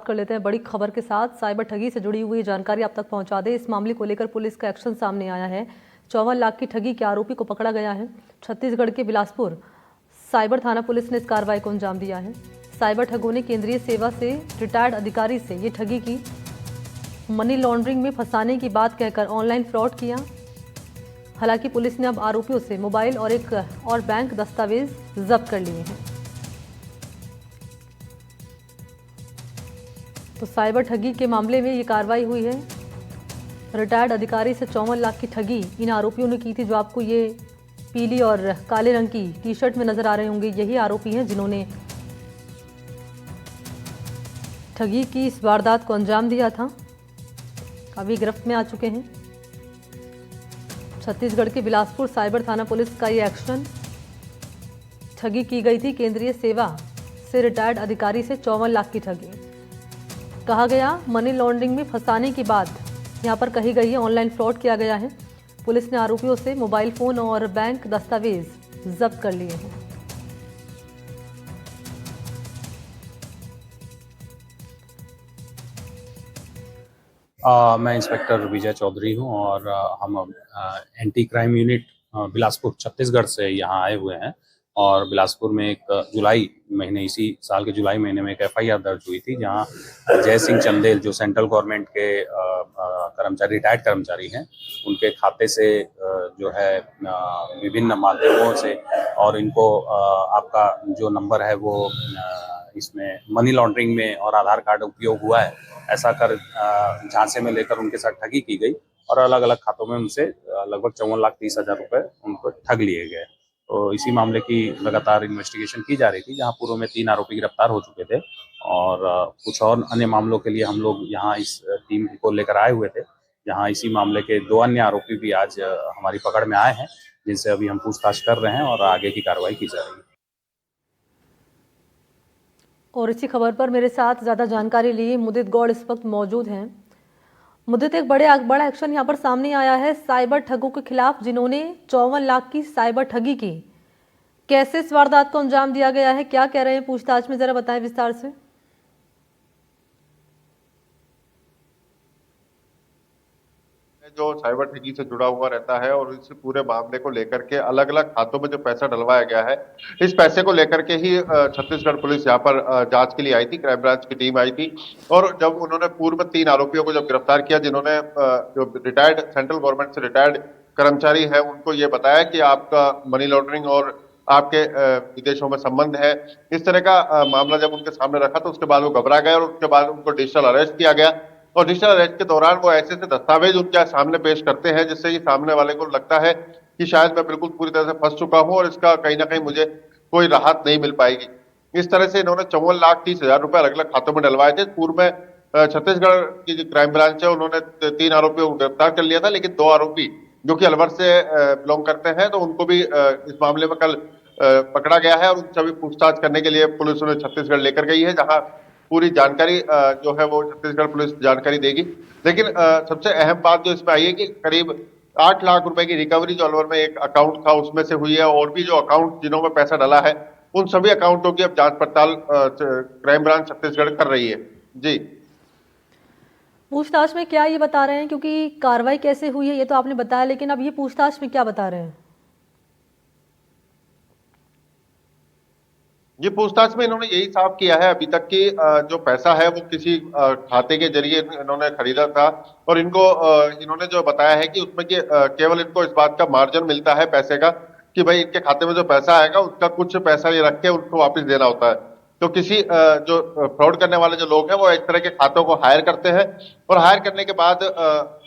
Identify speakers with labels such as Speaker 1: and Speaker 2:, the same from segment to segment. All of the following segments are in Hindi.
Speaker 1: कर लेते हैं बड़ी खबर के साथ। साइबर ठगी से जुड़ी हुई जानकारी आप तक पहुंचा दे। इस मामले को लेकर पुलिस का एक्शन सामने आया है। 54 लाख की ठगी के आरोपी को पकड़ा गया है। छत्तीसगढ़ के बिलासपुर साइबर थाना पुलिस ने इस कार्रवाई को अंजाम दिया है। साइबर ठगों ने केंद्रीय सेवा से रिटायर्ड अधिकारी से ये ठगी की। मनी लॉन्ड्रिंग में फंसाने की बात कहकर ऑनलाइन फ्रॉड किया। हालांकि पुलिस ने अब आरोपियों से मोबाइल और एक और बैंक दस्तावेज जब्त कर लिए हैं। तो साइबर ठगी के मामले में ये कार्रवाई हुई है। रिटायर्ड अधिकारी से 54 लाख की ठगी इन आरोपियों ने की थी। जो आपको ये पीली और काले रंग की टी शर्ट में नजर आ रहे होंगे, यही आरोपी हैं जिन्होंने ठगी की इस वारदात को अंजाम दिया था। अभी गिरफ्त में आ चुके हैं। छत्तीसगढ़ के बिलासपुर साइबर थाना पुलिस का ये एक्शन। ठगी की गई थी केंद्रीय सेवा से रिटायर्ड अधिकारी से 54 लाख की ठगी। कहा गया मनी लॉन्ड्रिंग में फंसाने की बात यहां पर कही गई है। ऑनलाइन फ्रॉड किया गया है। पुलिस ने आरोपियों से मोबाइल फोन और बैंक दस्तावेज जब्त कर लिए हैं।
Speaker 2: मैं इंस्पेक्टर विजय चौधरी हूं और हम anti crime unit Bilaspur Chhattisgarh से यहां आए हुए हैं। और बिलासपुर में एक जुलाई महीने, इसी साल के जुलाई महीने में एक एफआईआर दर्ज हुई थी, जहां जय सिंह चंदेल जो सेंट्रल गवर्नमेंट के कर्मचारी, रिटायर्ड कर्मचारी हैं, उनके खाते से जो है विभिन्न माध्यमों से, और इनको आपका जो नंबर है वो इसमें मनी लॉन्ड्रिंग में और आधार कार्ड उपयोग हुआ है, ऐसा कर झांसे में लेकर उनके साथ ठगी की गई और अलग अलग खातों में उनसे लगभग 54,30,000 रुपए उनको ठग लिए गए। तो इसी मामले की लगातार इन्वेस्टिगेशन की जा रही थी, जहां पूर्व में 3 आरोपी गिरफ्तार हो चुके थे और कुछ और अन्य मामलों के लिए हम लोग यहाँ इस टीम को लेकर आए हुए थे, जहाँ इसी मामले के 2 अन्य आरोपी भी आज हमारी पकड़ में आए हैं, जिनसे अभी हम पूछताछ कर रहे हैं और आगे की कार्रवाई की जा रही है।
Speaker 1: और इसी खबर पर मेरे साथ ज़्यादा जानकारी लिए मुदित गौड़ इस वक्त मौजूद हैं। मुदित, एक बड़ा एक्शन यहाँ पर सामने आया है साइबर ठगों के खिलाफ, जिन्होंने 54 लाख की साइबर ठगी की। कैसे इस वारदात को अंजाम दिया गया है, क्या कह रहे हैं पूछताछ में, जरा बताएं विस्तार से।
Speaker 3: जो साइबर ठगी से जुड़ा हुआ रहता है और इस पूरे मामले को लेकर के अलग अलग खातों में जो पैसा डलवाया गया है, इस पैसे को लेकर के ही छत्तीसगढ़ पुलिस यहाँ पर जांच के लिए आई थी। क्राइम ब्रांच की टीम आई थी और जब उन्होंने पूर्व में 3 आरोपियों को जब गिरफ्तार किया, जिन्होंने जो रिटायर्ड सेंट्रल गवर्नमेंट से रिटायर्ड कर्मचारी है, उनको ये बताया कि आपका मनी लॉन्ड्रिंग और आपके विदेशों में संबंध है, इस तरह का मामला जब उनके सामने रखा तो उसके बाद वो घबरा गए और उसके बाद उनको डिजिटल अरेस्ट किया गया। और डिजिटल अरेस्ट के दौरान वो ऐसे ऐसे दस्तावेज उनके सामने पेश करते हैं जिससे ये सामने वाले को लगता है कि शायद मैं बिल्कुल पूरी तरह से फंस चुका हूं और इसका कहीं ना कहीं मुझे कोई राहत नहीं मिल पाएगी। इस तरह से इन्होंने 54,30,000 रुपए अलग अलग खातों में डलवाए थे। पूर्व में छत्तीसगढ़ की जो क्राइम ब्रांच है, उन्होंने 3 आरोपियों को गिरफ्तार कर लिया था, लेकिन 2 आरोपी जो कि अलवर से बिलोंग करते हैं, तो उनको भी इस मामले में कल पकड़ा गया है और उनसे भी पूछताछ करने के लिए पुलिस उन्हें छत्तीसगढ़ लेकर गई है, जहां पूरी जानकारी जो है वो छत्तीसगढ़ पुलिस जानकारी देगी। लेकिन सबसे अहम बात जो इसमें आई है कि करीब 8 लाख रुपए की रिकवरी जो अलवर में एक अकाउंट था उसमें से हुई है, और भी जो अकाउंट जिन्हों में पैसा डला है उन सभी अकाउंटों की अब जांच पड़ताल क्राइम ब्रांच छत्तीसगढ़ कर रही है। जी,
Speaker 1: पूछताछ में क्या ये बता रहे हैं, क्योंकि कार्रवाई कैसे हुई है ये तो आपने बताया, लेकिन अब ये पूछताछ में क्या बता रहे हैं?
Speaker 3: ये पूछताछ में इन्होंने यही साफ किया है अभी तक कि जो पैसा है वो किसी खाते के जरिए इन्होंने खरीदा था और इनको इन्होंने जो बताया है कि उसमें केवल इनको इस बात का मार्जिन मिलता है पैसे का कि भाई इनके खाते में जो पैसा आएगा उसका कुछ पैसा ये रख के उनको वापस देना होता है। तो किसी जो फ्रॉड करने वाले जो लोग हैं वो इस तरह के खातों को हायर करते हैं और हायर करने के बाद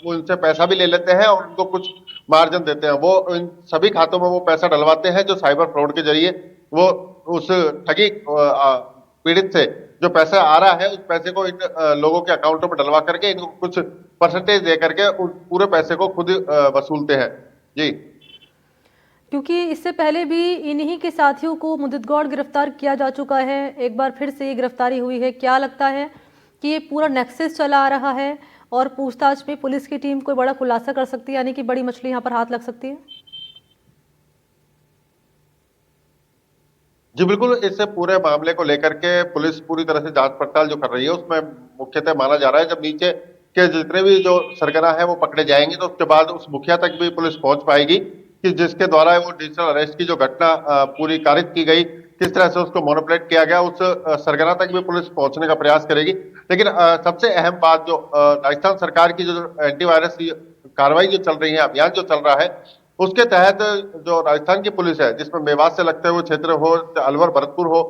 Speaker 3: वो इनसे पैसा भी ले लेते हैं और उनको कुछ मार्जिन देते हैं। वो इन सभी खातों में वो पैसा डलवाते हैं जो साइबर फ्रॉड के जरिए वो उस ठगी पीड़ित से जो पैसा आ रहा है उस पैसे को इन लोगों के अकाउंटों में डलवा करके इनको कुछ परसेंटेज दे करके उस पूरे पैसे को खुद वसूलते हैं। जी,
Speaker 1: क्योंकि इससे पहले भी इन्हीं के साथियों को मुदितगौड़ गिरफ्तार किया जा चुका है। एक बार फिर से ये गिरफ्तारी हुई है। क्या लगता है कि ये पूरा नेक्सस चला आ रहा है और पूछताछ में पुलिस की टीम कोई बड़ा खुलासा कर सकती है, यानी कि बड़ी मछली यहाँ पर हाथ लग सकती है?
Speaker 3: जी बिल्कुल, इस पूरे मामले को लेकर के पुलिस पूरी तरह से जांच पड़ताल जो कर रही है, उसमें मुख्यतः माना जा रहा है जब नीचे के जितने भी जो सरगना है वो पकड़े जाएंगे तो उसके बाद उस मुखिया तक भी पुलिस पहुंच पाएगी कि जिसके द्वारा वो डिजिटल अरेस्ट की जो घटना पूरी कारित की गई, किस तरह से उसको मोनोपलेट किया गया, उस सरगना तक भी पुलिस पहुंचने का प्रयास करेगी। लेकिन सबसे अहम बात जो राजस्थान सरकार की जो एंटीवायरस कार्रवाई जो चल रही है, अभियान जो चल रहा है, उसके तहत जो राजस्थान की पुलिस है, जिसमें मेवात से लगते हुए क्षेत्र हो, अलवर भरतपुर हो,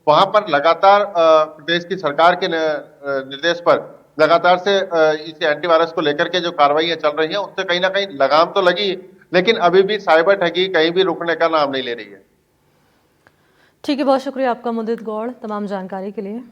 Speaker 3: वहां पर लगातार प्रदेश की सरकार के निर्देश पर लगातार से इस एंटीवायरस को लेकर के जो कार्रवाई चल रही है, उससे कहीं ना कहीं लगाम तो लगी, लेकिन अभी भी साइबर ठगी कहीं भी रुकने का नाम नहीं ले रही है।
Speaker 1: ठीक है, बहुत शुक्रिया आपका मुदित गौड़ तमाम जानकारी के लिए।